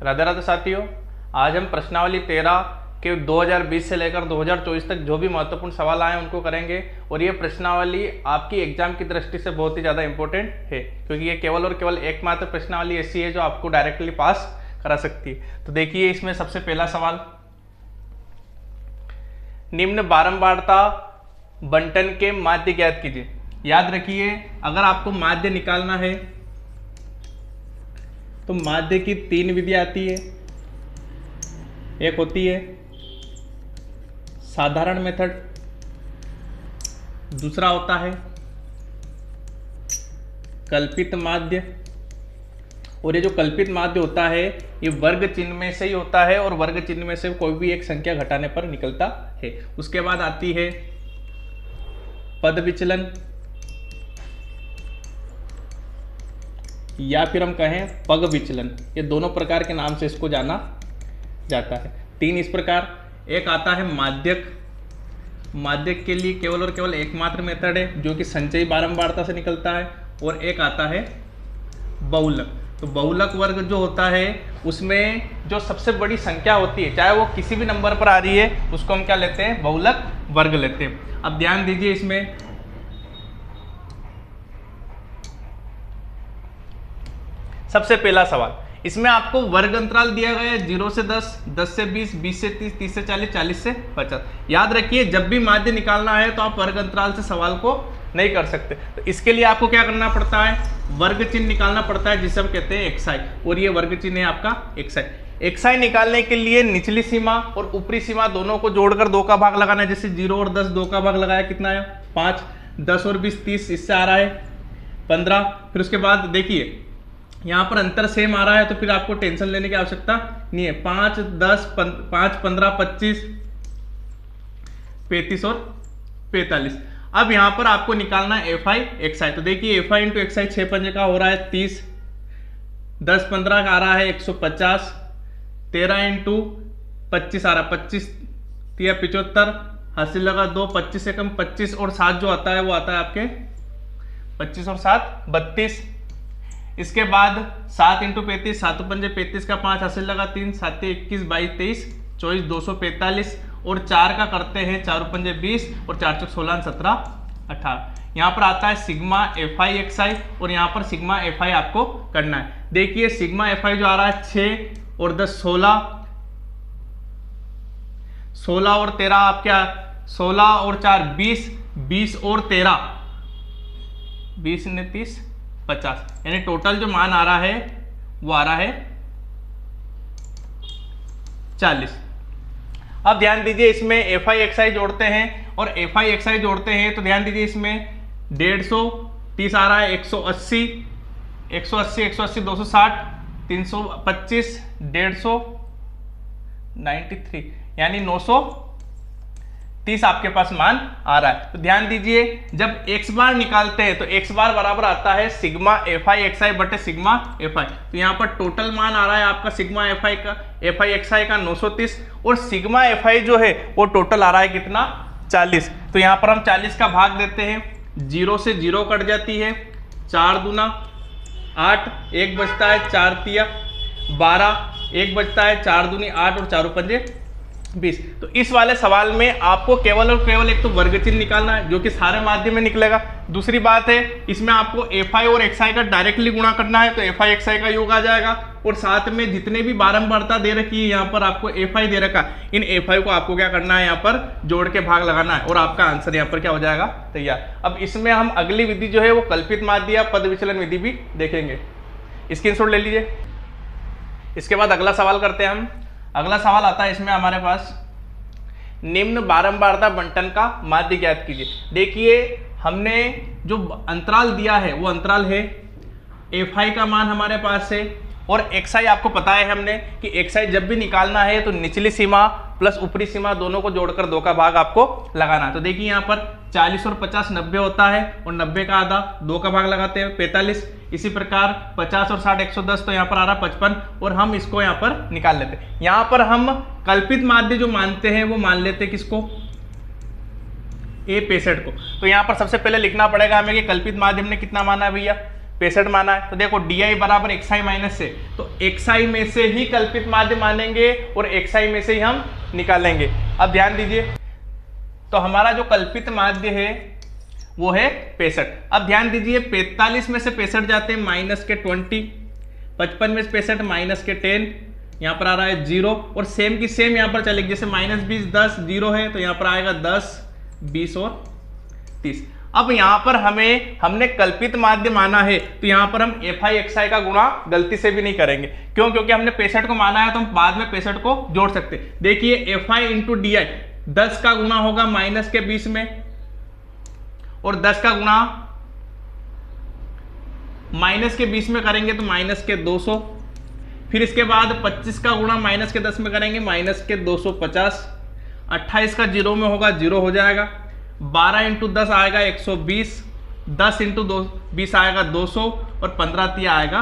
राधे राधे साथियों, आज हम प्रश्नावली 13 के 2020 से लेकर 2024 तक जो भी महत्वपूर्ण सवाल आए उनको करेंगे। और ये प्रश्नावली आपकी एग्जाम की दृष्टि से बहुत ही ज़्यादा इंपॉर्टेंट है, क्योंकि ये केवल और केवल एकमात्र प्रश्नावली ऐसी है जो आपको डायरेक्टली पास करा सकती है। तो देखिए, इसमें सबसे पहला सवाल, निम्न बारंबारता बंटन के माध्य ज्ञात कीजिए। याद रखिए, अगर आपको माध्य निकालना है तो माध्य की 3 विधि आती है। एक होती है साधारण मेथड, दूसरा होता है कल्पित माध्य, और ये जो कल्पित माध्य होता है ये वर्ग चिन्ह में से ही होता है और वर्ग चिन्ह में से कोई भी एक संख्या घटाने पर निकलता है। उसके बाद आती है पद विचलन, या फिर हम कहें पग विचलन। ये दोनों प्रकार के नाम से इसको जाना जाता है। 3 इस प्रकार, एक आता है माध्यक। माध्यक के लिए केवल और केवल एकमात्र मेथड है जो कि संचयी बारंबारता से निकलता है, और एक आता है बहुलक। तो बहुलक वर्ग जो होता है उसमें जो सबसे बड़ी संख्या होती है, चाहे वो किसी भी नंबर पर आ रही है, उसको हम क्या लेते हैं, बहुलक वर्ग लेते हैं। अब ध्यान दीजिए, इसमें सबसे पहला सवाल, इसमें आपको वर्ग अंतराल दिया गया है 0 से 10, 10 से 20, 20 से 30, 30 से 40, 40 से 50। याद रखिए, जब भी माध्य निकालना है तो आप वर्ग अंतराल से सवाल को नहीं कर सकते। तो इसके लिए आपको क्या करना पड़ता है, वर्ग चिन्ह निकालना पड़ता है, जिसे हम कहते हैं एक्साई, और ये वर्ग चिन्ह है आपका एक्साई। एक्साई निकालने के लिए निचली सीमा और ऊपरी सीमा दोनों को जोड़कर 2 का भाग लगाना है। जैसे 0 और 10 2 का भाग लगाया, कितना है 5, 10 और 20 30, इससे आ रहा है 15। फिर उसके बाद देखिए, यहाँ पर अंतर सेम आ रहा है तो फिर आपको टेंशन लेने की आवश्यकता नहीं है। 5 10 5 15 25 35 और 45। अब यहाँ पर आपको निकालना है एफ आई एक्स आई। तो देखिए, एफ आई इंटू एक्स आई 6 पंजे का हो रहा है 30, 10 15 का आ रहा है 150, 13 इंटू 25 आ रहा है 25 3 75, हासिल लगा 2, 25 से कम 25 और 7 जो आता है वो आता है आपके 25 और 7 32। इसके बाद 7 इंटू 35, 7 पंजे 35 का 5, हासिल लगा 3, 7 21 22 23 24 245, और 4 का करते हैं 4 पंजे 20 और 4 चौक 16 17 18। यहाँ पर आता है सिग्मा एफ आई एक्स आई, और यहाँ पर सिग्मा एफ आई आपको करना है। देखिए, सिग्मा एफ आई जो आ रहा है 6 और 10 16, 16 और 13 आप क्या, 16 और 4 20, 20 और 13 20 ने 30 50, यानी टोटल जो मान आ रहा है वो आ रहा है 40। अब ध्यान दीजिए, इसमें एफ आई एक्स आई जोड़ते हैं और एफ आई एक्स आई जोड़ते हैं, तो ध्यान दीजिए इसमें 150 30 आ रहा है 180 180 180 260 325 150 93, यानी 930 आपके पास मान आ रहा है। तो ध्यान दीजिए, जब x बार निकालते हैं तो x बार बराबर आता है सिग्मा एफ आई एक्स आई बटे सिग्मा एफ आई। तो यहाँ पर टोटल मान आ रहा है आपका सिग्मा एफ आई एक्स आई का 930, और सिग्मा एफ आई जो है वो टोटल आ रहा है कितना, 40। तो यहाँ पर हम 40 का भाग देते हैं, 0 से 0 कट जाती है, 4 दूना 8, 1 बचता है 4 तिया 12, 1 बचता है 4 दूनी 8 और 4 पंजे 20। तो इस वाले सवाल में आपको केवल और केवल एक तो वर्ग चिन्ह निकालना है जो कि सारे माध्यम में निकलेगा। दूसरी बात है, इसमें आपको एफ आई और एक्स आई का डायरेक्टली गुणा करना है, तो एफ आई एक्स आई का योग आ जाएगा, और साथ में जितने भी बारंबारता दे रखी है यहाँ पर आपको एफ आई दे रखा, इन एफ आई को आपको क्या करना है, यहाँ पर जोड़ के भाग लगाना है, और आपका आंसर यहाँ पर क्या हो जाएगा, तैयार। अब इसमें हम अगली विधि जो है वो कल्पित माध्य या पद विचलन विधि भी देखेंगे। स्क्रीनशॉट ले लीजिए। इसके बाद अगला सवाल करते हैं हम। अगला सवाल आता है इसमें हमारे पास, निम्न बारंबारता बंटन का माध्य ज्ञात कीजिए। देखिए, हमने जो अंतराल दिया है वो अंतराल है, एफ आई का मान हमारे पास है, और एक्स आई आपको पता है हमने कि एक्स आई जब भी निकालना है तो निचली सीमा प्लस ऊपरी सीमा दोनों को जोड़कर 2 का भाग आपको लगाना है। तो देखिए, यहाँ पर 40 और 50 90 होता है, और 90 का आधा 2 का भाग लगाते हैं 45। इसी प्रकार 50 और 60 110, तो यहाँ पर आ रहा 55, और हम इसको यहाँ पर निकाल लेते हैं। यहाँ पर हम कल्पित माध्य जो मानते हैं वो मान लेते हैं किसको, A 65 को। तो यहाँ पर सबसे पहले लिखना पड़ेगा हमें कि कल्पित माध्य हमने कितना माना है भैया, 65 माना है। तो देखो DI बराबर XI माइनस से, तो XI में से ही कल्पित माध्य मानेंगे और XI में से ही हम निकालेंगे। अब ध्यान दीजिए, तो हमारा जो कल्पित माध्य है वो है 65। अब ध्यान दीजिए 45 में से 65 जाते हैं माइनस के 20, 55 में से 65 माइनस के 10, यहाँ पर आ रहा है 0 और सेम की सेम यहाँ पर चलेगी। जैसे -20 10 0 है तो यहाँ पर आएगा 10 20 और 30। अब यहाँ पर हमने कल्पित माध्य माना है तो यहाँ पर हम FI/XI का गुणा गलती से भी नहीं करेंगे। क्यों? क्योंकि हमने 65 को माना है तो हम बाद में 65 को जोड़ सकते। देखिए FI इंटू DI 10 का गुणा होगा माइनस के 20 में और 10 का गुणा माइनस के 20 में करेंगे तो माइनस के 200। फिर इसके बाद 25 का गुणा माइनस के 10 में करेंगे माइनस के 250। 28 का 0 में होगा 0 हो जाएगा। 12 इंटू 10 आएगा 120, 10 इंटू 20 आएगा 200 और 15 तिया आएगा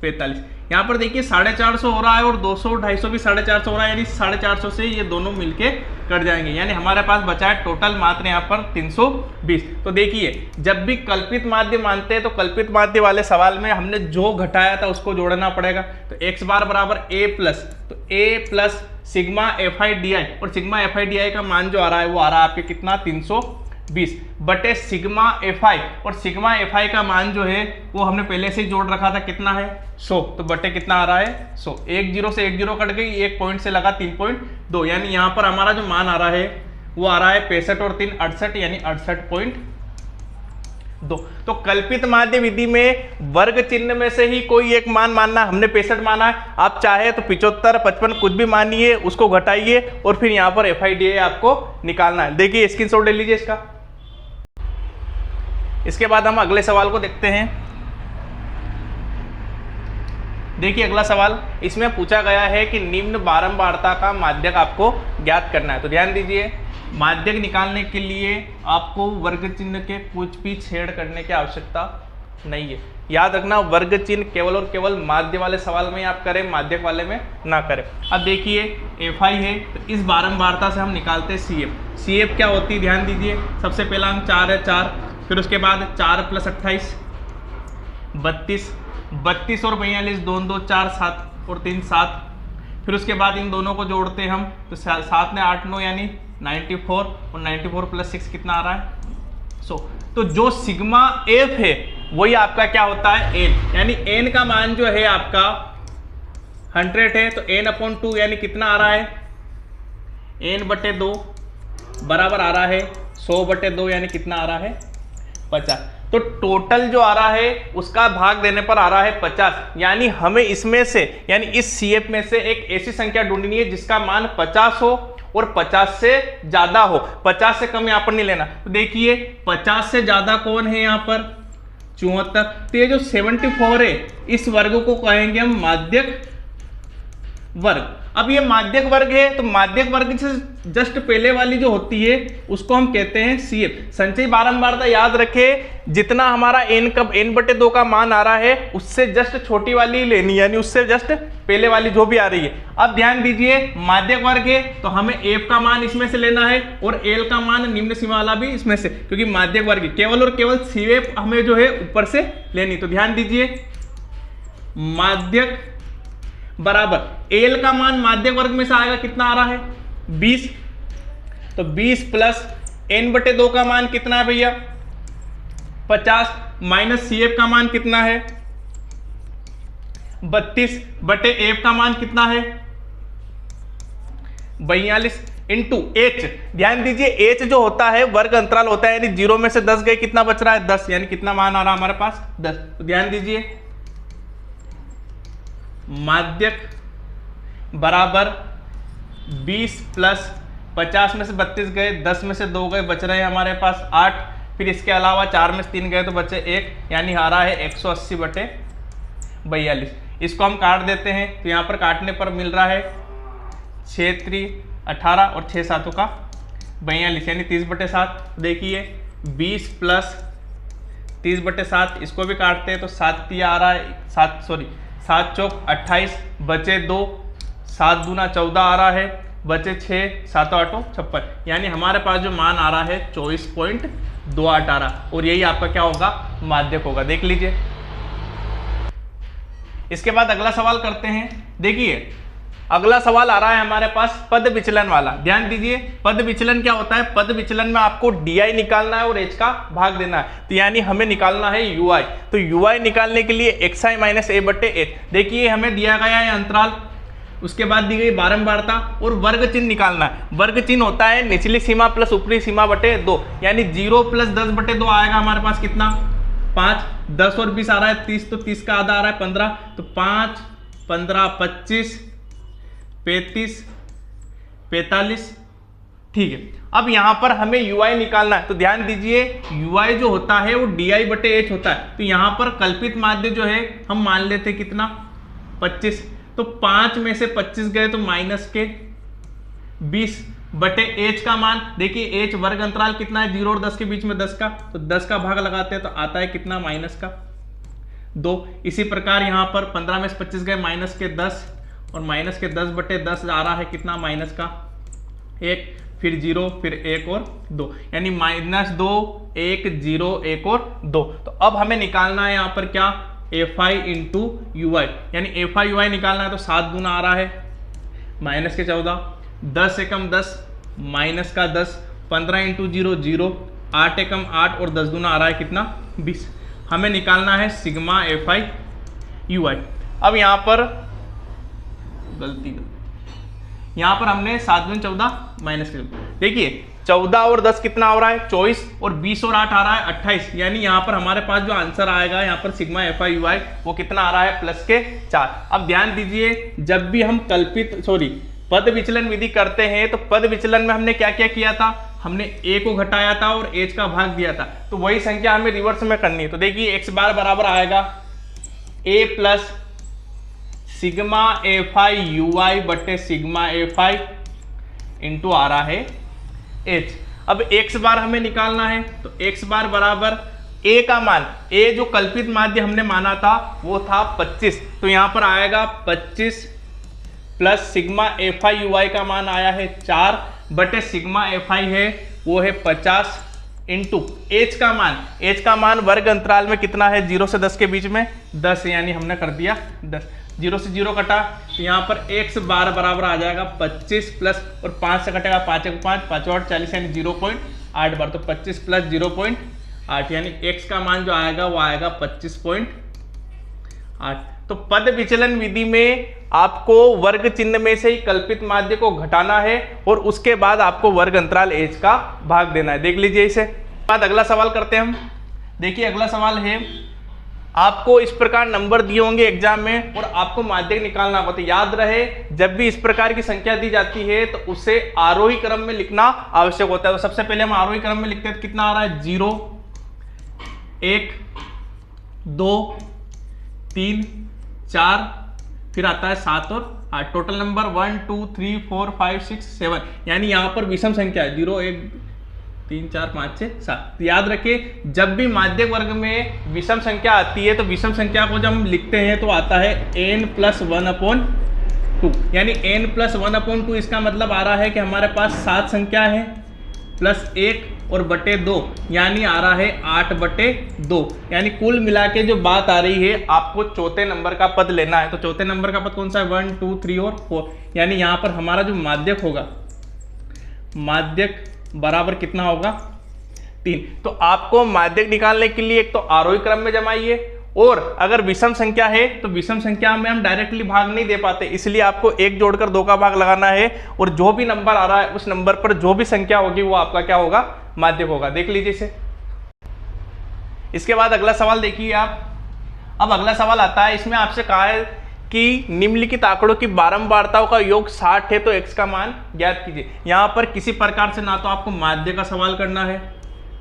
45। यहाँ पर देखिए 450 हो रहा है और 200 250 भी 450 हो रहा है, यानी 450 से ये दोनों मिलके कट जाएंगे, यानी हमारे पास बचा है टोटल मात्र यहाँ पर 320। तो देखिए जब भी कल्पित माध्य मानते हैं तो कल्पित माध्य वाले सवाल में हमने जो घटाया था उसको जोड़ना पड़ेगा। तो x बार बराबर a प्लस, तो a प्लस सिग्मा FI/DI, और सिग्मा FI/DI का मान जो आ रहा है वो आ रहा है आपके कितना 320 बटे सिग्मा FI, और सिग्मा FI का मान जो है वो हमने पहले से ही जोड़ रखा था, कितना है 100, तो बटे कितना आ रहा है 100। 1 0 से 1 0 कट गई, एक पॉइंट से लगा 3.2, यानी यहाँ पर हमारा जो मान आ रहा है वो आ रहा है 65 और 3 68, यानी 68.2। तो कल्पित माध्य विधि में वर्ग चिन्ह में से ही कोई एक मान मानना, हमने 65 माना है, आप चाहे तो 75 55 कुछ भी मानिए, उसको घटाइए और फिर यहाँ पर FI/DI आपको निकालना है। देखिए स्क्रीनशॉट ले लीजिए इसका। इसके बाद हम अगले सवाल को देखते हैं। देखिए अगला सवाल, इसमें पूछा गया है कि निम्न बारंबारता का माध्यक आपको ज्ञात करना है। तो ध्यान दीजिए, माध्यक निकालने के लिए आपको वर्ग चिन्ह के कुछ भी छेड़ करने की आवश्यकता नहीं है। याद रखना, वर्ग चिन्ह केवल और केवल माध्य वाले सवाल में आप करें, माध्यक वाले में ना करें। अब देखिए FI है तो इस बारंबारता से हम निकालते हैं CF। CF क्या होती है ध्यान दीजिए, सबसे पहला अंक 4 है 4, फिर उसके बाद 4 + 28 32, 32 और 42 2 2 4 7 और 3 7, फिर उसके बाद इन दोनों को जोड़ते हैं हम तो 7 ने 8 9 यानी 94 और 94 + 6 कितना आ रहा है 100। तो जो सिग्मा F है वही आपका क्या होता है n, यानी n का मान जो है आपका 100 है तो n/2 यानी कितना आ रहा है n/2 बराबर आ रहा है 100/2 यानी कितना आ रहा है 50। तो टोटल जो आ रहा है उसका भाग देने पर आ रहा है 50, यानी हमें इसमें से यानी इस CF में से एक ऐसी संख्या ढूंढनी है जिसका मान 50 हो और 50 से ज्यादा हो, 50 से कम यहाँ पर नहीं लेना। तो देखिए 50 से ज्यादा कौन है यहाँ पर 74, तो ये जो 74 है इस वर्ग को कहेंगे हम माध्यक वर्ग। अब ये माध्यक वर्ग है तो माध्यक वर्ग से जस्ट पहले वाली जो होती है उसको हम कहते हैं CF। संचयी बारंबारता याद रखें, जितना हमारा n/2 का मान आ रहा है उससे जस्ट छोटी वाली लेनी, यानी उससे जस्ट पहले वाली जो भी आ रही है। अब ध्यान दीजिए माध्यक वर्ग है तो हमें F का मान इसमें से लेना है और L का मान निम्न सीमा वाला भी इसमें से, क्योंकि माध्यक वर्ग है, केवल और केवल CF हमें जो है ऊपर से लेनी। तो ध्यान दीजिए माध्यक बराबर L का मान माध्यक वर्ग में से आएगा कितना आ रहा है 20, तो 20 प्लस n/2 का मान कितना है भैया 50, माइनस CF का मान कितना है 32 बटे F का मान कितना है 42 इंटू H। ध्यान दीजिए H जो होता है वर्ग अंतराल होता है, यानी 0 में से 10 गए कितना बच रहा है 10, यानी कितना मान आ रहा है हमारे पास 10। तो ध्यान दीजिए माध्यक बराबर 20 प्लस 50 में से 32 गए, 10 में से 2 गए, बच रहे हैं हमारे पास 8, फिर इसके अलावा 4 में से 3 गए तो बचे 1, यानी आ रहा है 180/42। इसको हम काट देते हैं तो यहाँ पर काटने पर मिल रहा है 6 3 18 और 6 7 का 42, यानी 30/7। देखिए 20 प्लस 30/7, इसको भी काटते हैं तो 7 आ रहा है 7 चौक 28, बचे 2, 7 दूना 14 आ रहा है, बचे 6, 7 8 56, यानी हमारे पास जो मान आ रहा है 24.28 आ रहा, और यही आपका क्या होगा माध्यक होगा। देख लीजिए इसके बाद अगला सवाल करते हैं। देखिए अगला सवाल आ रहा है हमारे पास पद विचलन वाला। ध्यान दीजिए पद विचलन क्या होता है। पद विचलन में आपको डी निकालना है और एच का भाग देना है। तो यानी हमें निकालना है यू आई। तो यू आई निकालने के लिए एक्स आई माइनस ए बटे एच। देखिए हमें दिया गया है अंतराल, उसके बाद दी गई बारंबारता और वर्ग चिन्ह निकालना है। वर्ग चिन्ह होता है निचली सीमा प्लस ऊपरी सीमा बटे 2, यानी 0 प्लस 10 बटे 2 आएगा हमारे पास कितना 5। 10 और 20 आ रहा है 30, तो 30 का आधा आ रहा है 15, तो 5 15 25 35 45। ठीक है, अब यहां पर हमें यू आई निकालना है। तो ध्यान दीजिए यू आई जो होता है वो डी आई बटे एच होता है। तो यहां पर कल्पित माध्य जो है हम मान लेते कितना 25, तो 5 में से 25 गए तो माइनस के 20 बटे एच का मान। देखिए एच वर्ग अंतराल कितना है 0 और 10 के बीच में 10 का, तो 10 का भाग लगाते हैं तो आता है कितना माइनस का 2। इसी प्रकार यहां पर 15 में से 25 गए माइनस के 10 और माइनस के 10 बटे 10 आ रहा है कितना माइनस का 1, फिर 0 फिर 1 और 2, यानी -2 1 0 1 और 2। तो अब हमें निकालना है यहाँ पर क्या एफ आई इंटू यू आई, यानी एफ आई यू आई निकालना है। तो 7 गुना आ रहा है माइनस के 14, 10 एकम 10 माइनस का 10, 15 इंटू 0 0, 8 एकम 8 और 10 गुना आ रहा है कितना 20। हमें निकालना है सिग्मा एफ आई यू आई। अब यहाँ पर गलती यहाँ पर हमने 7 गुना 14 माइनस के, देखिए 14 और 10 कितना हो रहा है 24 और 20 और 8 आ रहा है 28, यानी यहाँ पर हमारे पास जो आंसर आएगा यहाँ पर सिग्मा एफ आई यू आई वो कितना आ रहा है प्लस के 4। अब ध्यान दीजिए जब भी हम पद विचलन विधि करते हैं तो पद विचलन में हमने क्या क्या किया था, हमने ए को घटाया था और एच का भाग दिया था। तो वही संख्या हमें रिवर्स में करनी है। तो देखिए एक्स बार बराबर आएगा a plus sigma f i u i बटे सिग्मा एफ आई इंटू आ रहा है एच। अब एक्स बार हमें निकालना है, तो एक्स बार बराबर ए का मान, ए जो कल्पित माध्य हमने माना था वो था 25, तो यहां पर आएगा 25 plus sigma f i u i का मान आया है 4 बटे सिग्मा एफ आई है वो है 50 इंटू एच का मान। एच का मान वर्ग अंतराल में कितना है 0 से 10 के बीच में 10, यानी हमने कर दिया 10। 0 से 0 कटा, तो यहाँ पर x बार बराबर आ जाएगा 25 प्लस और 5 से कटेगा 5 1 5 5 8 40, यानी 0.8 बार, तो 25 प्लस 0.8 यानी x का मान जो आएगा वो आएगा 25.8। तो पद विचलन विधि में आपको वर्ग चिन्ह में से ही कल्पित माध्य को घटाना है और उसके बाद आपको वर्ग अंतराल h का भाग देना है। देख लीजिए इसे। बाद अगला सवाल करते हैं हम। देखिए अगला सवाल है, आपको इस प्रकार नंबर दिए होंगे एग्जाम में और आपको माध्यक निकालना होगा। तो याद रहे जब भी इस प्रकार की संख्या दी जाती है तो उसे आरोही क्रम में लिखना आवश्यक होता है। तो सबसे पहले हम आरोही क्रम में लिखते हैं, कितना आ रहा है 0 1 2 3 4, फिर आता है 7 और 8, टोटल नंबर 1 2 3 4 5 6 7, यानी यहां पर विषम संख्या है 0 1 3 4 5 6 7। तो याद रखिए जब भी माध्यक वर्ग में विषम संख्या आती है तो विषम संख्या को जब हम लिखते हैं तो आता है n+1/2, यानी n+1/2। इसका मतलब आ रहा है कि हमारे पास 7 संख्या है प्लस 1 और बटे 2, यानी आ रहा है 8/2, यानी कुल मिला के जो बात आ रही है आपको चौथे नंबर का पद लेना है। तो चौथे नंबर का पद कौन सा है 1 2 3 और 4, यानी यहाँ पर हमारा जो माध्यक होगा, माध्यक बराबर कितना होगा 3। तो आपको माध्यक निकालने के लिए एक तो आरोही क्रम में जमाइए, और अगर विषम संख्या है तो विषम संख्या में हम डायरेक्टली भाग नहीं दे पाते, इसलिए आपको 1 जोड़कर 2 का भाग लगाना है और जो भी नंबर आ रहा है उस नंबर पर जो भी संख्या होगी वो आपका क्या होगा माध्यक होगा। देख लीजिए इसे। इसके बाद अगला सवाल देखिए आप। अब अगला सवाल आता है, इसमें आपसे कहा है कि निम्नलिखित आंकड़ों की बारंबारताओं का योग 60 है तो x का मान ज्ञात कीजिए। यहां पर किसी प्रकार से ना तो आपको माध्य का सवाल करना है,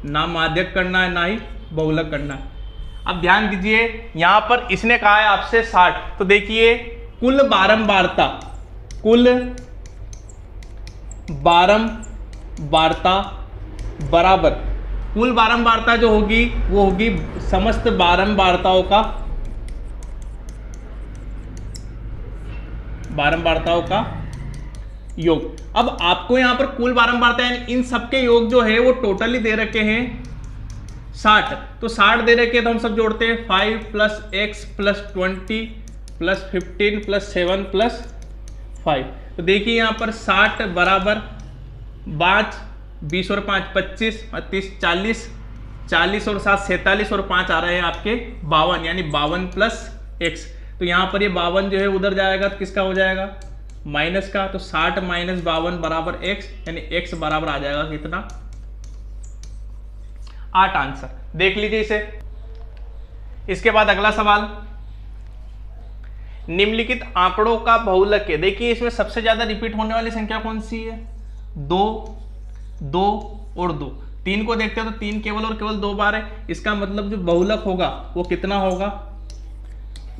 ना माध्यक करना है, ना ही बहुलक करना है। अब ध्यान दीजिए यहां पर इसने कहा है आपसे 60, तो देखिए कुल बारंबारता बराबर कुल बारंबारता जो होगी वो होगी समस्त बारंबारताओं का योग। अब आपको यहां पर कुल बारंबारता यानी इन सबके योग जो है वो टोटली दे रखे हैं 60, तो 60 दे रखे तो हम सब जोड़ते हैं 5 + x + 20 प्लस 15 प्लस 7 प्लस 5। तो देखिए यहाँ पर 60 बराबर 5, 20 और 5 25 और 30 40, 40 और 7 47 और 5 आ रहे हैं आपके 52, यानी 52 प्लस x। तो यहाँ पर ये 52 जो है उधर जाएगा तो किसका हो जाएगा, माइनस का। तो 60 माइनस 52 बराबर x, यानी x बराबर आ जाएगा कितना, 8 आंसर। देख लीजिए इसे। इसके बाद अगला सवाल, निम्नलिखित आंकड़ों का बहुलक है। देखिए इसमें सबसे ज्यादा रिपीट होने वाली संख्या कौन सी है, 2, 2 और 2। 3 को देखते हैं तो 3 केवल और केवल 2 बार है, इसका मतलब जो बहुलक होगा वो कितना होगा,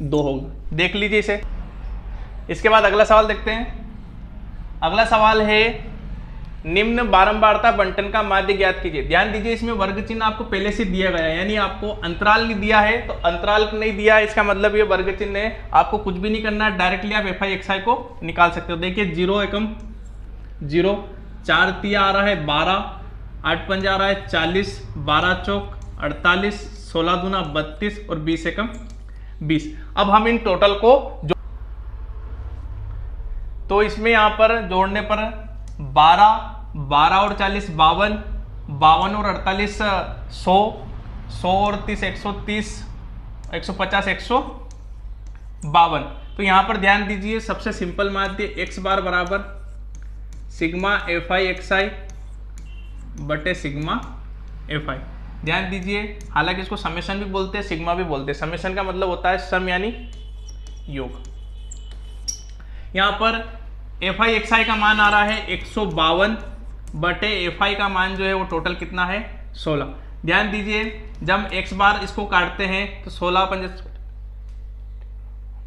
2 होगा। देख लीजिए इसे। इसके बाद अगला सवाल देखते हैं। अगला सवाल है, निम्न बारंबारता बंटन का माध्य ज्ञात कीजिए। ध्यान दीजिए इसमें वर्ग चिन्ह आपको पहले से दिया गया है, यानी आपको अंतराल नहीं दिया है, तो अंतराल नहीं दिया है इसका मतलब ये वर्ग चिन्ह है। आपको कुछ भी नहीं करना है, डायरेक्टली आप एफ आई एक्स आई को निकाल सकते हो। देखिए 0 एकम 0, 4 तिया आ रहा है 12, 8 पंजा आ रहा है 40, 12 चौक 48, 16 दूना 32 और 20 एकम 20। अब हम इन टोटल को तो इसमें यहां पर जोड़ने पर 12, 12 और 40 52, 52 और 48 100, 100 और 30 130, 150 152। तो यहां पर ध्यान दीजिए सबसे सिंपल माध्य x बार बराबर सिग्मा एफ आई एक्स आई बटे सिग्मा एफ आई। ध्यान दीजिए, हालांकि इसको समेशन भी बोलते हैं, सिग्मा भी बोलते हैं। समेशन का मतलब होता है सम यानी योग। यहां पर एफ आई एक्स आई का मान आ रहा है 152 बटे एफ आई का मान जो है वो टोटल कितना है 16। ध्यान दीजिए जब x बार इसको काटते हैं तो 16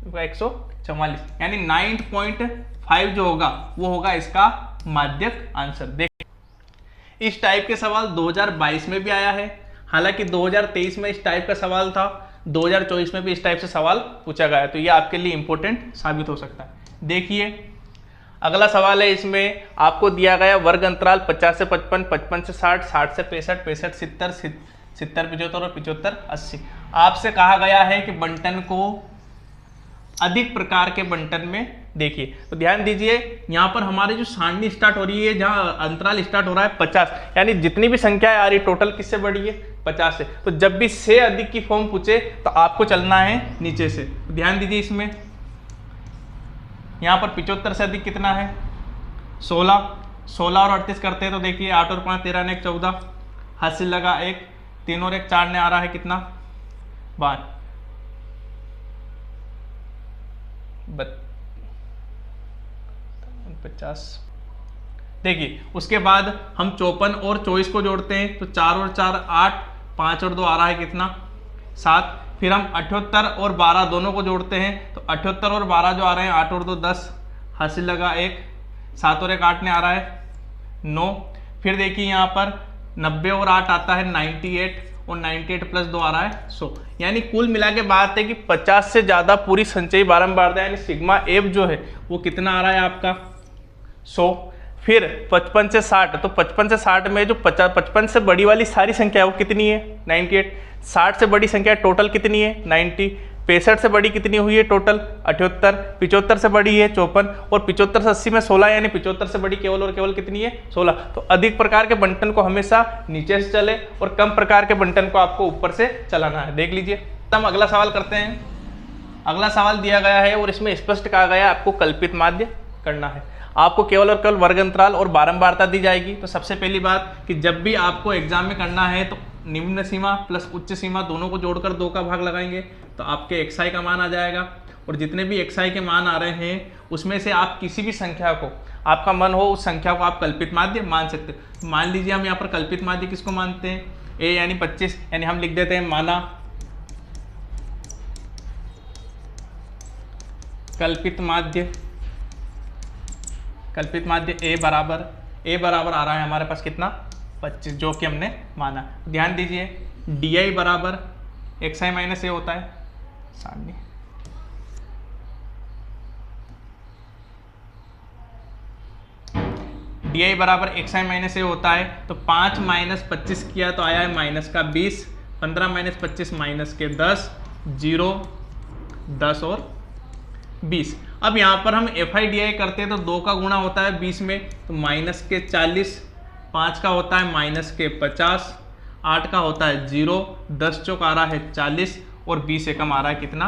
144, यानी 9.5 जो होगा वो होगा इसका माध्यक आंसर। देख, इस टाइप के सवाल 2022 में भी आया है, हालांकि 2023 में इस टाइप का सवाल था, 2024 में भी इस टाइप से सवाल पूछा गया है, तो ये आपके लिए इंपॉर्टेंट साबित हो सकता है। देखिए अगला सवाल है, इसमें आपको दिया गया वर्ग अंतराल 50 से 55, 55 से 60, 60 से 65, 65 70, 70 75 और 75 80। आपसे कहा गया है कि बंटन को अधिक प्रकार के बंटन में देखिए। तो ध्यान दीजिए यहाँ पर हमारी जो सारणी स्टार्ट हो रही है, जहाँ अंतराल स्टार्ट हो रहा है 50, यानी जितनी भी संख्या आ रही टोटल किससे बड़ी है 50 से। तो जब भी से अधिक की फॉर्म पूछे तो आपको चलना है नीचे से। तो ध्यान दीजिए इसमें यहाँ पर 75 से अधिक कितना है 16, 16 और 38 करते हैं तो देखिए 8 और 5 13 ने 1 14, हासिल लगा 1, 3 और 1 4 ने आ रहा है कितना 50। देखिए उसके बाद हम 54 और 24 को जोड़ते हैं तो 4 और 4 8, 5 और 2 आ रहा है कितना 7। फिर हम 78 और 12 दोनों को जोड़ते हैं तो 78 और 12 जो आ रहे हैं 8 और 2 10, हासिल लगा 1, 7 और 1 8 ने आ रहा है 9। फिर देखिए यहाँ पर 90 और 8 आता है 98 और 98 प्लस 2 आ रहा है 100। यानी कुल मिला के बात है कि 50 से ज़्यादा पूरी संचयी बारंबारता यानी सिग्मा एफ जो है वो कितना आ रहा है आपका 100। फिर 55 से 60, तो 55 से 60 में जो 55 से बड़ी वाली सारी संख्या है वो कितनी है 98। 60 से बड़ी संख्या टोटल कितनी है 90। 65 से बड़ी कितनी हुई है टोटल 78। 75 से बड़ी है 54 और 75 से 80 में 16, यानी 75 से बड़ी केवल और केवल कितनी है 16। तो अधिक प्रकार के बंटन को हमेशा नीचे से चले और कम प्रकार के बंटन को आपको ऊपर से चलाना है। देख लीजिए। हम अगला सवाल करते हैं। अगला सवाल दिया गया है और इसमें स्पष्ट कहा गया है आपको कल्पित माध्य करना है। आपको केवल और केवल वर्ग अंतराल और बारंबारता दी जाएगी। तो सबसे पहली बात कि जब भी आपको एग्जाम में करना है तो निम्न सीमा प्लस उच्च सीमा दोनों को जोड़कर 2 का भाग लगाएंगे तो आपके xi का मान आ जाएगा। और जितने भी xi के मान आ रहे हैं उसमें से आप किसी भी संख्या को आपका मन हो उस संख्या को आप कल्पित माध्य मान सकते हैं। मान लीजिए हम यहाँ पर कल्पित माध्य किसको मानते हैं a यानी 25, यानी हम लिख देते हैं माना कल्पित माध्य a बराबर आ रहा है हमारे पास कितना 25, जो कि हमने माना। ध्यान दीजिए di बराबर xi माइनस a होता है सारणी। di बराबर xi माइनस a होता है तो 5 माइनस 25 किया तो आया है माइनस का 20, 15 माइनस 25 माइनस के 10, 0 10 और 20। अब यहाँ पर हम FI/DI करते हैं तो 2 का गुणा होता है 20 में, तो माइनस के 40, 5 का होता है माइनस के 50, 8 का होता है 0, 10 चौक आ रहा है 40 और 20 एकम आ रहा है कितना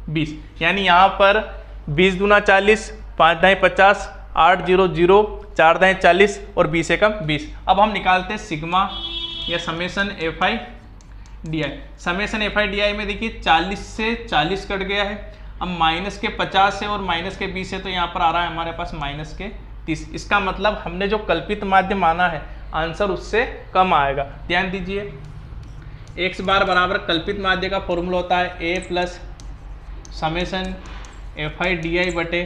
20। यानी यहाँ पर 20 दूना 40, 5 दाएँ 50, 8 0 0, 4 दाएँ 40 और 20 एकम 20। अब हम निकालते हैं सिग्मा या समेसन FI/DI। समेसन FI/DI में देखिए 40 से 40 कट गया है, अब माइनस के 50 है और माइनस के 20 है, तो यहाँ पर आ रहा है हमारे पास माइनस के 30। इसका मतलब हमने जो कल्पित माध्य माना है आंसर उससे कम आएगा। ध्यान दीजिए, x बार बराबर कल्पित माध्य का फॉर्मूला होता है a प्लस समेसन FI/DI बटे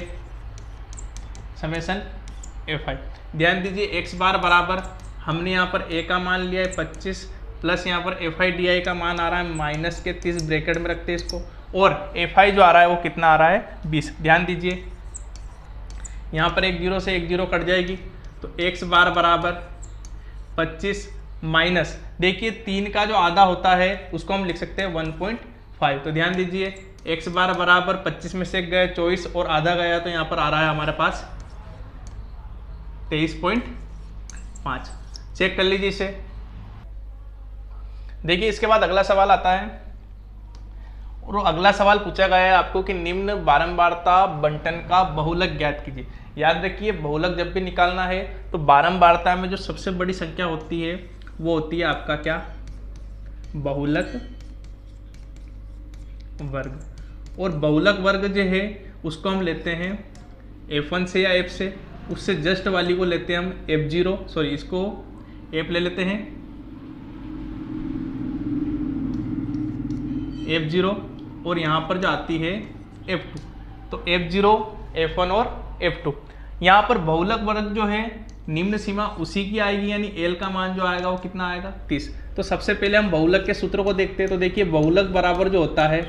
समेसन FI। ध्यान दीजिए x बार बराबर हमने यहाँ पर a का मान लिया है 25 प्लस यहाँ पर FI/DI का मान आ रहा है माइनस के 30, ब्रैकेट में रखते हैं इसको, और FI जो आ रहा है वो कितना आ रहा है 20। ध्यान दीजिए यहाँ पर 1 0 से 1 0 कट जाएगी, तो x बार बराबर 25 माइनस, देखिए 3 का जो आधा होता है उसको हम लिख सकते हैं 1.5। तो ध्यान दीजिए x बार बराबर 25 में से गए 24 और आधा गया, तो यहाँ पर आ रहा है हमारे पास 23.5। चेक कर लीजिए इसे। देखिए इसके बाद अगला सवाल आता है, और अगला सवाल पूछा गया है आपको कि निम्न बारंबारता बंटन का बहुलक ज्ञात कीजिए। याद रखिए बहुलक जब भी निकालना है तो बारंबारता में जो सबसे बड़ी संख्या होती है वो होती है आपका क्या, बहुलक वर्ग। और बहुलक वर्ग जो है उसको हम लेते हैं F1 से या F से, उससे जस्ट वाली को लेते हैं हम F0, सॉरी इसको F ले लेते हैं F0, और यहाँ पर जो आती है F2, तो F0, F1 और F2। यहाँ पर बहुलक वर्ग जो है निम्न सीमा उसी की आएगी, यानी L का मान जो आएगा वो कितना आएगा 30। तो सबसे पहले हम बहुलक के सूत्र को देखते हैं। तो देखिए बहुलक बराबर जो होता है,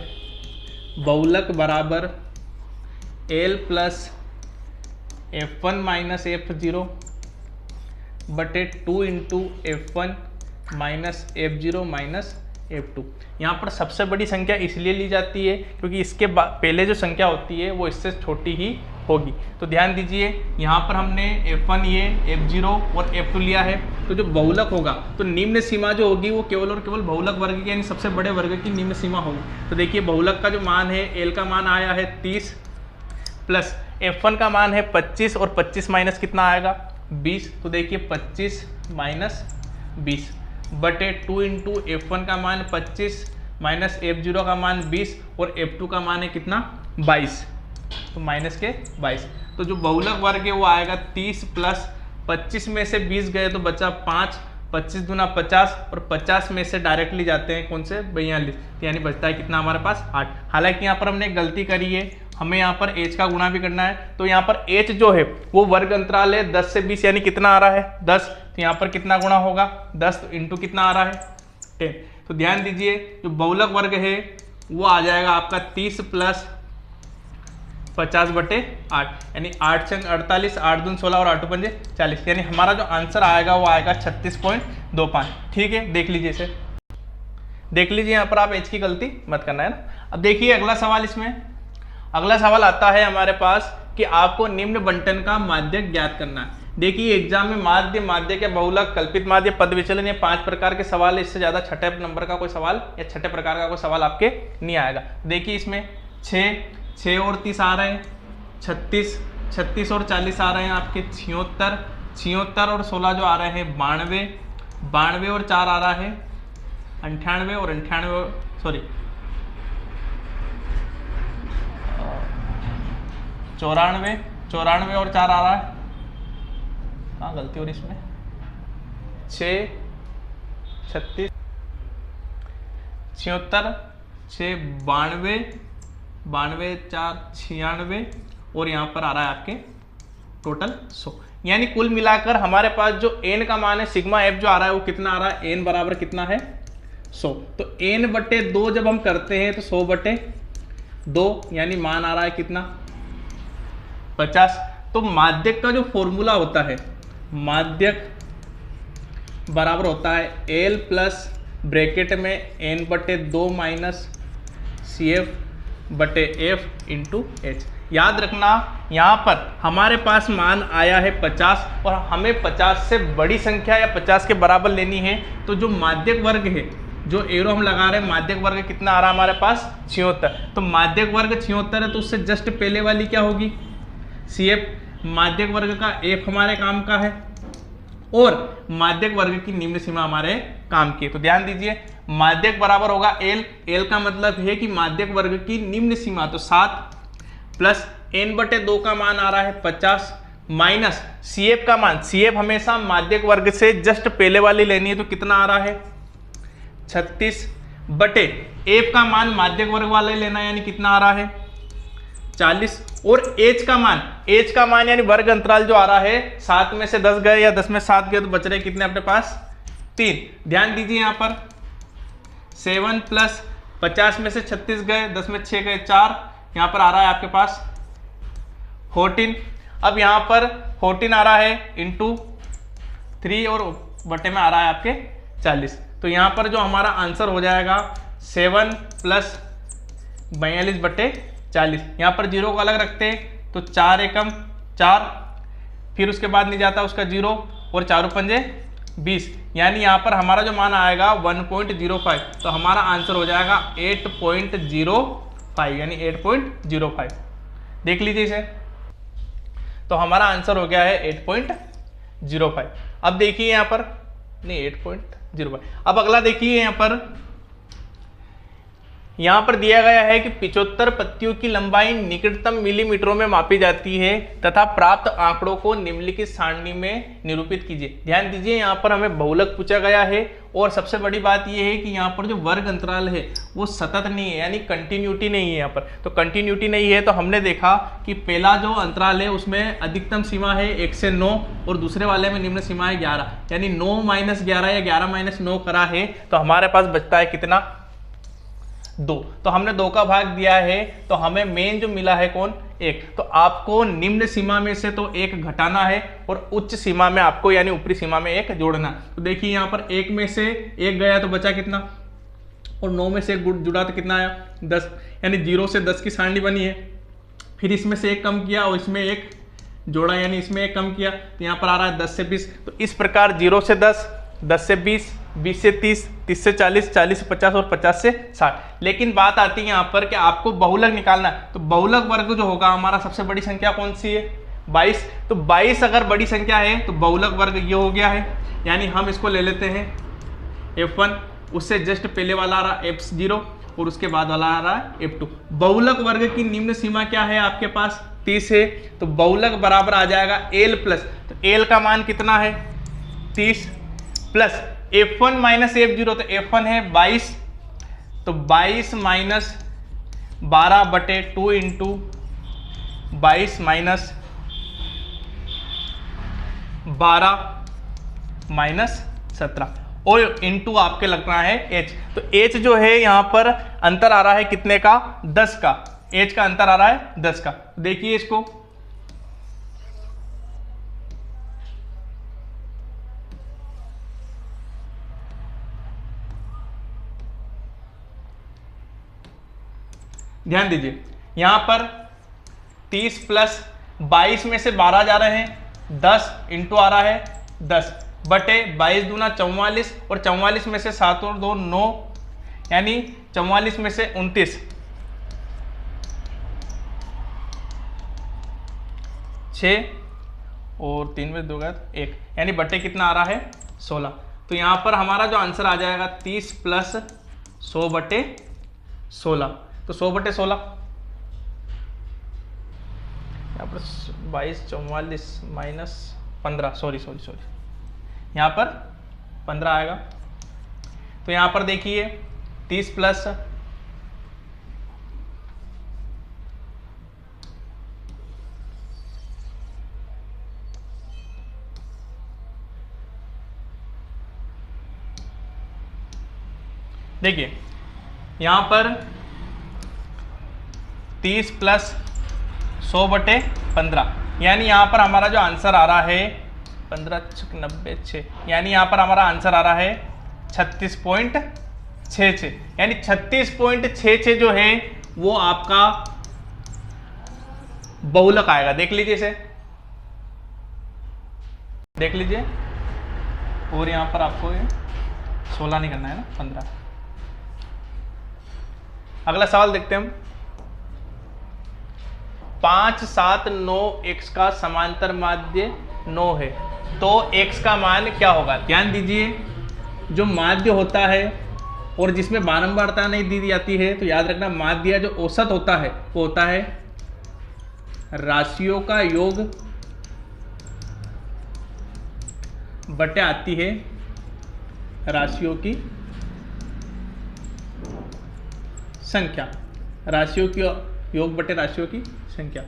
बहुलक बराबर L plus F1 minus F0 बटे 2 into F1 minus F0 minus F2। यहाँ पर सबसे बड़ी संख्या इसलिए ली जाती है क्योंकि इसके पहले जो संख्या होती है वो इससे छोटी ही होगी। तो ध्यान दीजिए यहाँ पर हमने F1 ये F0 और F2 लिया है, तो जो बहुलक होगा तो निम्न सीमा जो होगी वो केवल और केवल बहुलक वर्ग की यानी सबसे बड़े वर्ग की निम्न सीमा होगी। तो देखिए बहुलक का जो मान है L का मान आया है 30 प्लस F1 का मान है 25 और 25 माइनस कितना आएगा 20। तो देखिए 25 माइनस 20 बटे 2 इंटू F1 का मान 25 माइनस F0 का मान 20 और F2 का मान है कितना 22, तो माइनस के 22। तो जो बहुलक वर्ग है वो आएगा 30 प्लस 25 में से 20 गए तो बचा 5, 25 दूना 50 और 50 में से डायरेक्टली जाते हैं कौन से 42, यानी बचता है कितना हमारे पास 8। हालांकि यहाँ पर हमने एक गलती करी है, हमें यहाँ पर h का गुणा भी करना है। तो यहाँ पर h जो है वो वर्ग अंतराल है 10 से 20, यानी कितना आ रहा है 10। तो यहाँ पर कितना गुणा होगा 10, तो इंटू कितना आ रहा है 10। तो ध्यान दीजिए जो बहुलक वर्ग है वो आ जाएगा आपका 30 प्लस 50 बटे 8, यानी 8 छंग 48, 8 दून 16 और 8 पंजे 40, यानी हमारा जो आंसर आएगा वो आएगा 36.25। ठीक है, देख लीजिए इसे, देख लीजिए यहाँ पर आप h की गलती मत करना है ना। अब देखिए अगला सवाल, इसमें अगला सवाल आता है हमारे पास कि आपको निम्न बंटन का माध्य ज्ञात करना है। देखिए एग्जाम में माध्य, माध्य के बहुलक, कल्पित माध्य, पद विचलन, ये 5 प्रकार के सवाल है। इससे ज्यादा छठे नंबर का कोई सवाल या छठे प्रकार का कोई सवाल आपके नहीं आएगा। देखिए इसमें 6 और 30 आ रहे हैं, 36 और 40 आ रहे हैं आपके, 76 और 16 जो आ रहे हैं 92 और 4 आ रहा है 98 और 98, सॉरी 94 और 4 आ रहा है, हाँ गलती हो रही इसमें, 6 36 76 6 92 4 96 और यहाँ पर आ रहा है आपके टोटल 100। यानी कुल मिलाकर हमारे पास जो n का मान है सिग्मा f जो आ रहा है वो कितना आ रहा है, n बराबर कितना है 100। तो n बटे 2 जब हम करते हैं तो 100 बटे 2, यानी मान आ रहा है कितना 50। तो माध्यक का जो फॉर्मूला होता है, माध्यक बराबर होता है L प्लस ब्रैकेट में n बटे 2 माइनस CF बटे एफ इंटू एच। याद रखना यहाँ पर हमारे पास मान आया है 50 और हमें 50 से बड़ी संख्या या 50 के बराबर लेनी है। तो जो माध्यक वर्ग है, जो एरो हम लगा रहे हैं, माध्यक वर्ग कितना आ रहा है हमारे पास 76। तो माध्यक वर्ग 76 है तो उससे जस्ट पहले वाली क्या होगी सी एफ। माध्यक वर्ग का एफ हमारे काम का है और माध्यक वर्ग की निम्न सीमा हमारे काम की है। तो ध्यान दीजिए माध्यक बराबर होगा एल। एल का मतलब है कि माध्यक वर्ग की निम्न सीमा, तो 7 प्लस n बटे 2 का मान आ रहा है 50 माइनस सी एफ का मान। सी एफ हमेशा माध्यक वर्ग से जस्ट पहले वाली लेनी है, तो कितना आ रहा है 36 बटे एफ का मान माध्यक वर्ग वाला ही लेना है, यानी कितना आ रहा है 40। और एच का मान यानी वर्ग अंतराल जो आ रहा है 7 में से 10 गए या 10 में 7 गए, तो बच रहे कितने अपने पास 3। ध्यान दीजिए यहाँ पर 7 प्लस 50 में से 36 गए, 10 में 6 गए 4, यहाँ पर आ रहा है आपके पास 14। अब यहाँ पर 14 आ रहा है इंटू 3 और बटे में आ रहा है आपके 40। तो यहाँ पर जो हमारा आंसर हो जाएगा 7 प्लस 42 बटे 40। यहाँ पर जीरो को अलग रखते हैं तो 4 एकम 4, फिर उसके बाद नहीं जाता उसका जीरो और 4 पंजे 20, यानी यहाँ पर हमारा जो मान आएगा 1.05। तो हमारा आंसर हो जाएगा 8.05, यानी 8.05। देख लीजिए इसे, तो हमारा आंसर हो गया है 8.05। अब देखिए यहाँ पर नहीं 8.05। अब अगला देखिए यहाँ पर दिया गया है कि 75 पत्तियों की लंबाई निकटतम मिलीमीटरों में मापी जाती है तथा प्राप्त आंकड़ों को निम्नलिखित सारणी में निरूपित कीजिए। ध्यान दीजिए यहाँ पर हमें बहुलक पूछा गया है और सबसे बड़ी बात यह है कि यहाँ पर जो वर्ग अंतराल है वो सतत नहीं है, यानी कंटिन्यूटी नहीं है यहाँ पर। तो कंटिन्यूटी नहीं है तो हमने देखा कि पहला जो अंतराल है उसमें अधिकतम सीमा है 1 से 9 और दूसरे वाले में निम्न सीमा है 11, यानी 9 माइनस 11 या 11 माइनस 9 करा है तो हमारे पास बचता है कितना 2। तो हमने 2 का भाग दिया है तो हमें मेन जो मिला है कौन 1। तो आपको निम्न सीमा में से तो 1 घटाना है और उच्च सीमा में आपको यानी ऊपरी सीमा में 1 जोड़ना। तो देखिए यहाँ पर 1 में से 1 गया तो बचा कितना, और 9 में से 1 जुड़ा तो कितना आया 10, यानी 0 से 10 की सारणी बनी है। फिर इसमें से 1 कम किया और इसमें 1 जोड़ा, यानी इसमें 1 कम किया तो यहाँ पर आ रहा है 10 से 20। तो इस प्रकार 0 से 10, 10 से 20, 20 से 30, 30 से 40, 40 से 50 और 50 से 60। लेकिन बात आती है यहाँ पर कि आपको बहुलक निकालना है। तो बहुलक वर्ग जो होगा हमारा सबसे बड़ी संख्या कौन सी है 22। तो 22 अगर बड़ी संख्या है तो बहुलक वर्ग ये हो गया है, यानी हम इसको ले लेते हैं F1, उससे जस्ट पहले वाला आ रहा है F0 और उसके बाद वाला आ रहा है F2। बहुलक वर्ग की निम्न सीमा क्या है आपके पास 30 है, तो बहुलक बराबर आ जाएगा L प्लस। तो L का मान कितना है 30 प्लस F1 माइनस F0, तो F1 है 22, तो 22 माइनस 12 बटे 2 इंटू 22 माइनस 12 माइनस 17 और इंटू आपके लगना है H। तो H जो है यहाँ पर अंतर आ रहा है कितने का 10 का, H का अंतर आ रहा है 10 का। देखिए इसको ध्यान दीजिए यहाँ पर 30 प्लस 22 में से 12 जा रहे हैं 10 इंटू आ रहा है 10 बटे 22 दूना 44 और 44 में से 7 और 2 9, यानी 44 में से 29, 6 और 3 में 2 गए 1, यानी बटे कितना आ रहा है 16। तो यहाँ पर हमारा जो आंसर आ जाएगा 30 प्लस 100 बटे 16। तो 100 बटे 16 यहाँ पर 22 44 माइनस 15, सॉरी यहाँ पर 15 आएगा। तो यहाँ पर देखिए 30 प्लस देखिए यहाँ पर 30 प्लस 100 बटे 15, यानी यहाँ पर हमारा जो आंसर आ रहा है 15×90 यानी यहाँ पर हमारा आंसर आ रहा है 36.66, यानी 36.66 जो है वो आपका बहुलक आएगा। देख लीजिए इसे, देख लीजिए। और यहां पर आपको ये 16 नहीं करना है ना, 15। अगला सवाल देखते हैं हम। 5, 7, 9 x का समांतर माध्य 9 है, तो x का मान क्या होगा? ध्यान दीजिए, जो माध्य होता है और जिसमें बारंबारता नहीं दी जाती है, तो याद रखना माध्य जो औसत होता है वो होता है राशियों का योग बटे आती है राशियों की संख्या, राशियों की योग बटे राशियों की संख्या।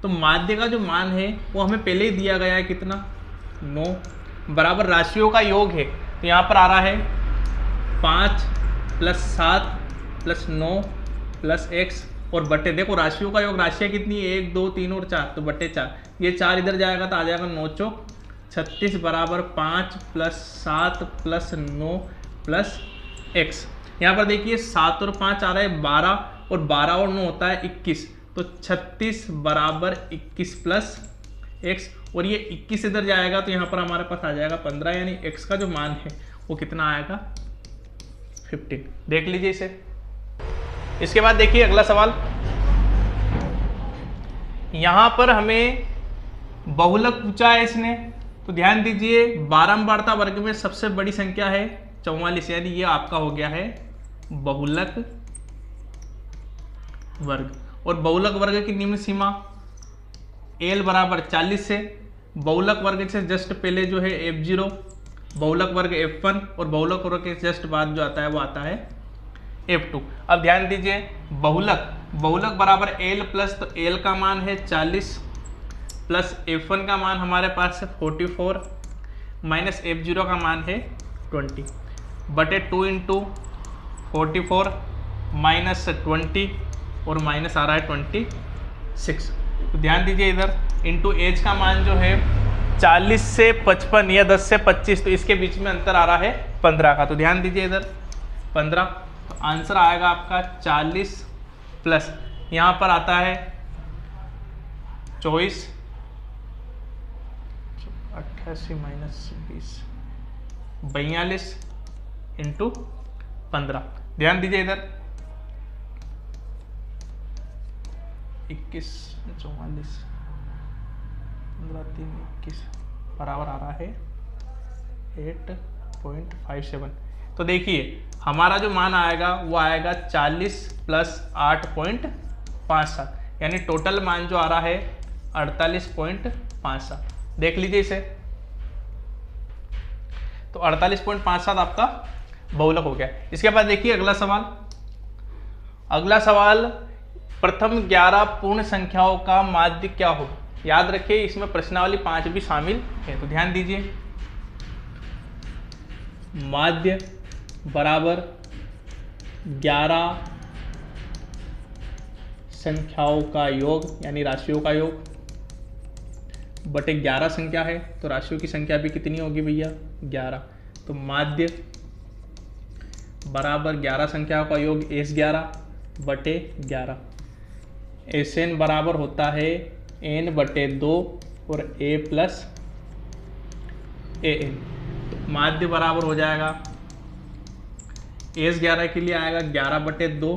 तो माध्य का जो मान है वो हमें पहले ही दिया गया है, कितना? 9 बराबर राशियों का योग है, तो यहाँ पर आ रहा है 5 + 7 + 9 + x और बटे, देखो राशियों का योग, राशियाँ कितनी है? 1, 2, 3 और 4, तो बटे 4। ये 4 इधर जाएगा तो आ जाएगा 9 चौक 36 बराबर 5 + 7 + 9 + x। यहाँ पर देखिए 7 और 5 आ रहा है 12, और 12 और 9 होता है 21, तो 36 बराबर 21 + x, और ये 21 इधर जाएगा तो यहाँ पर हमारे पास आ जाएगा 15, यानी x का जो मान है वो कितना आएगा? 15। देख लीजिए इसे। इसके बाद देखिए अगला सवाल। यहाँ पर हमें बहुलक पूछा है इसने, तो ध्यान दीजिए बारंबारता वर्ग में सबसे बड़ी संख्या है 44, यानी ये आपका हो गया है बहुलक वर्ग। और बहुलक वर्ग की निम्न सीमा L बराबर 40 से, बहुलक वर्ग से जस्ट पहले जो है F0, बहुलक वर्ग F1, और बहुलक वर्ग के जस्ट बाद जो आता है वो आता है F2। अब ध्यान दीजिए बहुलक बराबर L प्लस, तो L का मान है 40 प्लस F1 का मान हमारे पास है 44 माइनस F0 का मान है 20 बटे 2 × 44 माइनस 20 और माइनस आ रहा है 26। तो ध्यान दीजिए इधर इंटू एज का मान जो है 40 से 55 या 10 से 25, तो इसके बीच में अंतर आ रहा है 15 का। तो ध्यान दीजिए इधर 15, तो आंसर आएगा आपका 40 प्लस यहाँ पर आता है 24, 88 माइनस 20, 42 इंटू 15। ध्यान दीजिए इधर 21, 44, 15, 3, 21 बराबर आ रहा है 8.57। तो देखिए हमारा जो मान आएगा वो आएगा 40 प्लस 8.57, यानी टोटल मान जो आ रहा है 48.57। देख लीजिए इसे, तो 48.57 आपका बहुलक हो गया। इसके बाद देखिए अगला सवाल। अगला सवाल, प्रथम 11 पूर्ण संख्याओं का माध्य क्या होगा? याद रखिए इसमें प्रश्नावली 5 भी शामिल है, तो ध्यान दीजिए माध्य बराबर 11 संख्याओं का योग, यानी राशियों का योग बटे 11 संख्या है, तो राशियों की संख्या भी कितनी होगी भैया? 11। तो माध्य बराबर 11 संख्याओं का योग S11 बटे 11। Sn बराबर होता है n बटे 2 और a प्लस an। तो माध्य बराबर हो जाएगा S11 के लिए आएगा 11 बटे 2,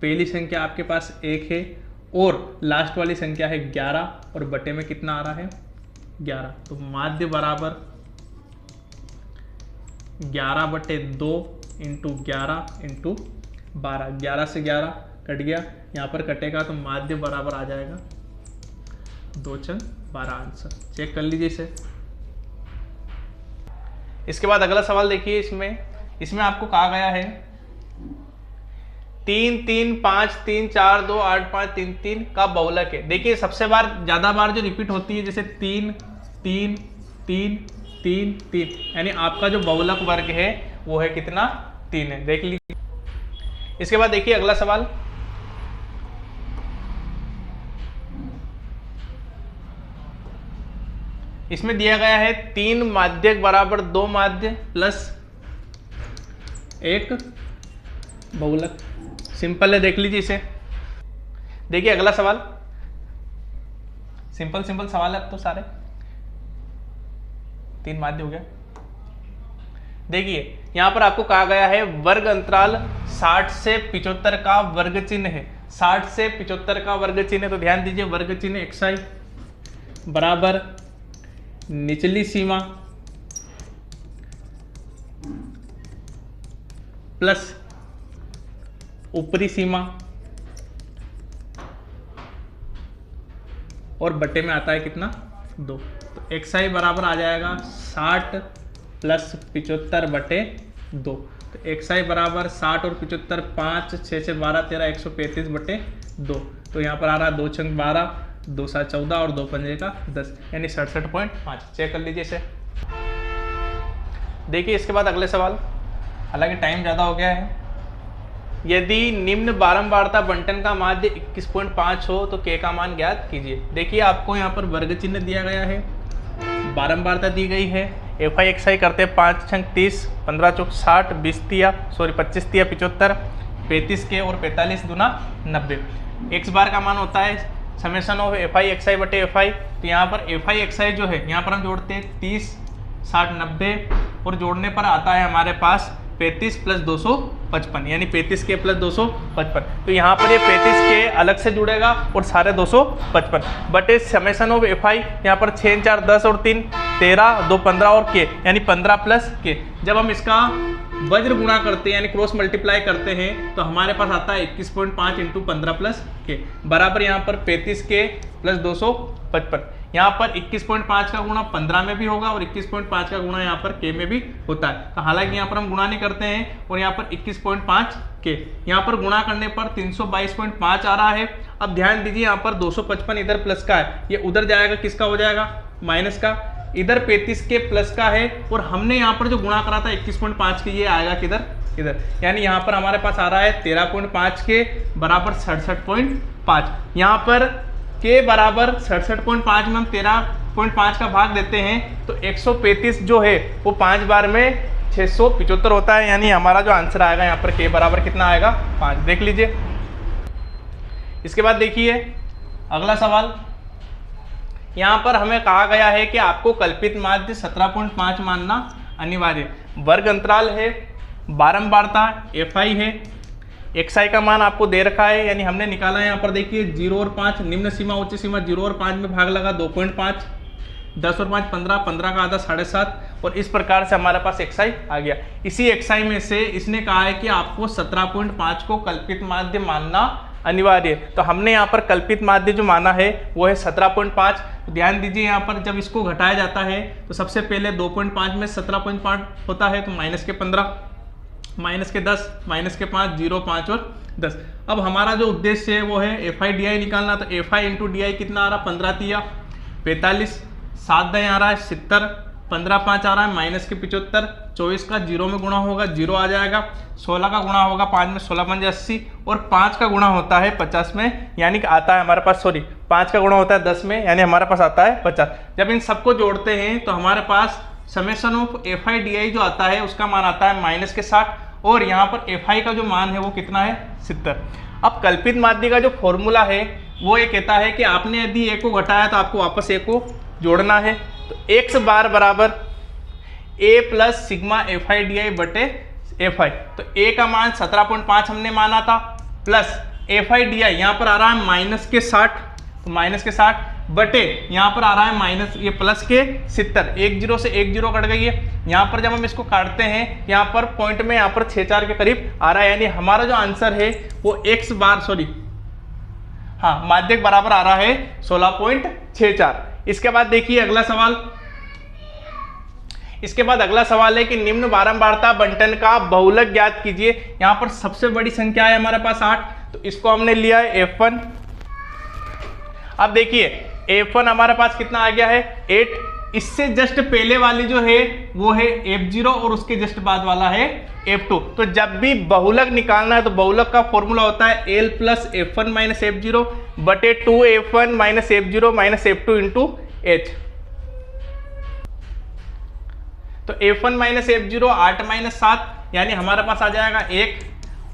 पहली संख्या आपके पास 1 है और लास्ट वाली संख्या है 11, और बटे में कितना आ रहा है? 11। तो माध्य बराबर 11 बटे 2 इंटू 11 इंटू 12, 11 से 11 कट गया, यहाँ पर कटेगा तो माध्य बराबर आ जाएगा 2 × 12। आंसर चेक कर लीजिए इसे। इसके बाद अगला सवाल देखिए, इसमें आपको कहा गया है 3, 3, 5, 3, 4, 2, 8, 5, 3, 3 का बहुलक है। देखिए सबसे ज़्यादा बार जो रिपीट होती है, जैसे 3, 3, 3, 3, 3, यानी आपका जो बहुलक वर्ग है वो है कितना? 3 है। देख लीजिए। इसके बाद देखिए अगला सवाल। इसमें दिया गया है 3 माध्यक बराबर 2 माध्य प्लस 1 बहुलक। सिंपल है, देख लीजिए इसे। देखिए अगला सवाल, सिंपल सिंपल सवाल है अब तो सारे, 3 माध्य हो गया। देखिए यहां पर आपको कहा गया है वर्ग अंतराल 60 से 75 का वर्ग चिन्ह है, 60 से 75 का वर्ग चिन्ह है। तो ध्यान दीजिए वर्ग चिन्ह xi बराबर निचली सीमा प्लस ऊपरी सीमा और बटे में आता है कितना 2। तो xi बराबर आ जाएगा 60 प्लस 75 बटे 2। तो xi बराबर 60 और 75, 5 6 से 12 13 135 बटे 2। तो यहाँ पर आ रहा है 2 छंग 12, 2 7 14 और 2 पंजे का 10, यानी 67.5। चेक कर लीजिए इसे। देखिए इसके बाद अगले सवाल, हालांकि टाइम ज़्यादा हो गया है। यदि निम्न बारंबारता बंटन का माध्य 21.5 हो तो k का मान ज्ञात कीजिए। देखिए आपको यहाँ पर वर्ग चिन्ह दिया गया है, बारंबारता दी गई है, FI XI करते हैं 5 छंग 30, 15 चौक 60, 25 तिया 75, 35 के और 45 दूना 90। x बार का मान होता है समेशन ऑफ FI XI बटे FI। तो यहाँ पर FI XI जो है यहाँ पर हम जोड़ते हैं 30 60 90 और जोड़ने पर आता है हमारे पास 35 प्लस 255, यानी 35 के प्लस 255। तो यहाँ पर ये 35 के अलग से जुड़ेगा और सारे 255 बटे समेशन ऑफ FI, यहाँ पर 6 4 10 और 3 13, 2 15 और k, यानी 15 प्लस k। जब हम इसका वज्र गुणा करते हैं यानी क्रॉस मल्टीप्लाई करते हैं तो हमारे पास आता है 21.5 इंटू 15 प्लस k बराबर यहाँ पर 35 के प्लस 255। यहाँ पर 21.5 का गुणा 15 में भी होगा और 21.5 का गुणा यहाँ पर k में भी होता है। तो हालांकि यहाँ पर हम गुणा नहीं करते हैं और यहाँ पर 21.5 k, यहाँ पर गुणा करने पर 322.5 आ रहा है। अब ध्यान दीजिए यहाँ पर 255 इधर प्लस का है, ये उधर जाएगा, किसका हो जाएगा माइनस का, इधर 35 के प्लस का है और हमने यहाँ पर जो गुणा करा था 21.5 के, ये आएगा किधर इधर, यानी यहाँ पर हमारे पास आ रहा है 13.5 के बराबर 67.5। यहाँ पर के बराबर 67.5 में हम 13.5 का भाग देते हैं तो 135 जो है वो 5 बार में 675 होता है, यानी हमारा जो आंसर आएगा यहाँ पर के बराबर कितना आएगा 5। देख लीजिए। इसके बाद देखिए अगला सवाल, यहाँ पर हमें कहा गया है कि आपको कल्पित माध्य 17.5 मानना अनिवार्य। वर्ग अंतराल है, बारंबारता FI है, XI का मान आपको दे रखा है, यानी हमने निकाला है यहाँ पर देखिए 0 और 5, निम्न सीमा उच्च सीमा 0 और 5 में भाग लगा 2.5, 10 और 5 15, 15 का आधा 7.5 और इस प्रकार से हमारे पास XI आ गया। इसी XI में से इसने कहा है कि आपको 17.5 को कल्पित माध्य मानना अनिवार्य। तो हमने यहाँ पर कल्पित माध्य जो माना है वो है 17.5। तो ध्यान दीजिए यहाँ पर जब इसको घटाया जाता है तो सबसे पहले 2.5 में 17.5 होता है तो माइनस के 15, माइनस के 10, माइनस के 5, 0 5 और 10। अब हमारा जो उद्देश्य है वो है FI DI निकालना। तो FI इंटू DI कितना आ रहा, 15 तिया 45, 7 दही आ रहा है 70, 15 5 आ रहा है माइनस के 75, 24 का 0 में गुणा होगा 0 आ जाएगा, 16 का गुणा होगा 5 में 16 5 80 और 5 का गुणा होता है 50 में, यानी कि आता है हमारे पास 5 का गुणा होता है 10 में, यानी हमारे पास आता है 50। जब इन सबको जोड़ते हैं तो हमारे पास समेशन ऑफ FI DI जो आता है उसका मान आता है माइनस के 60 और यहाँ पर FI का जो मान है वो कितना है 70। अब कल्पित माध्य का जो फॉर्मूला है वो ये कहता है कि आपने यदि A को घटाया तो आपको वापस A को जोड़ना है। तो x बार बराबर A plus sigma FI DI बटे FI। तो A का मान 17.5 हमने माना था प्लस FI DI यहाँ पर आ रहा है माइनस के 60, तो माइनस के 60 बटे यहाँ पर आ रहा है माइनस ये प्लस के 70, 1 0 से 1 0 कट गई है। यहाँ पर जब हम इसको काटते हैं यहाँ पर पॉइंट में यहाँ पर 6 4 के करीब आ रहा है, यानी हमारा जो आंसर है वो x बार माध्यक बराबर आ रहा है 16.64। इसके बाद देखिए अगला सवाल। इसके बाद अगला सवाल है कि निम्न बारंबारता बंटन का बहुलक ज्ञात कीजिए। यहाँ पर सबसे बड़ी संख्या है हमारे पास 8, तो इसको हमने लिया है F1। अब देखिए F1 हमारे पास कितना आ गया है 8, इससे जस्ट पहले वाली जो है वो है F0 और उसके जस्ट बाद वाला है F2। तो जब भी बहुलक निकालना है तो बहुलक का फॉर्मूला होता है L plus F1 minus F0 बटे 2F1 minus F0 minus F2 into H। तो F1 माइनस F0 8 माइनस 7, यानी हमारे पास आ जाएगा 1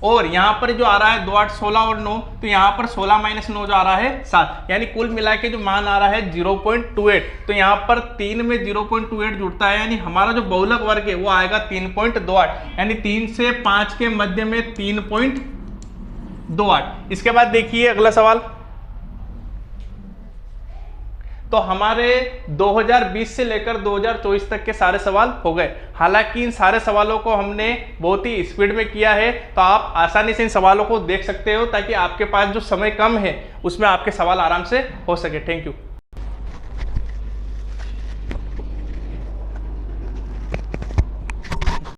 और यहाँ पर जो आ रहा है 2 8 16 और 9, तो यहाँ पर 16 - 9 जो आ रहा है 7, यानी कुल मिला के जो मान आ रहा है 0.28। तो यहाँ पर 3 में 0.28 जुड़ता है, यानी हमारा जो बहुलक वर्ग है वो आएगा 3.28, यानी 3 से 5 के मध्य में 3.28। इसके बाद देखिए अगला सवाल। तो हमारे 2020 से लेकर 2024 तक के सारे सवाल हो गए। हालांकि इन सारे सवालों को हमने बहुत ही स्पीड में किया है, तो आप आसानी से इन सवालों को देख सकते हो, ताकि आपके पास जो समय कम है उसमें आपके सवाल आराम से हो सके। Thank you.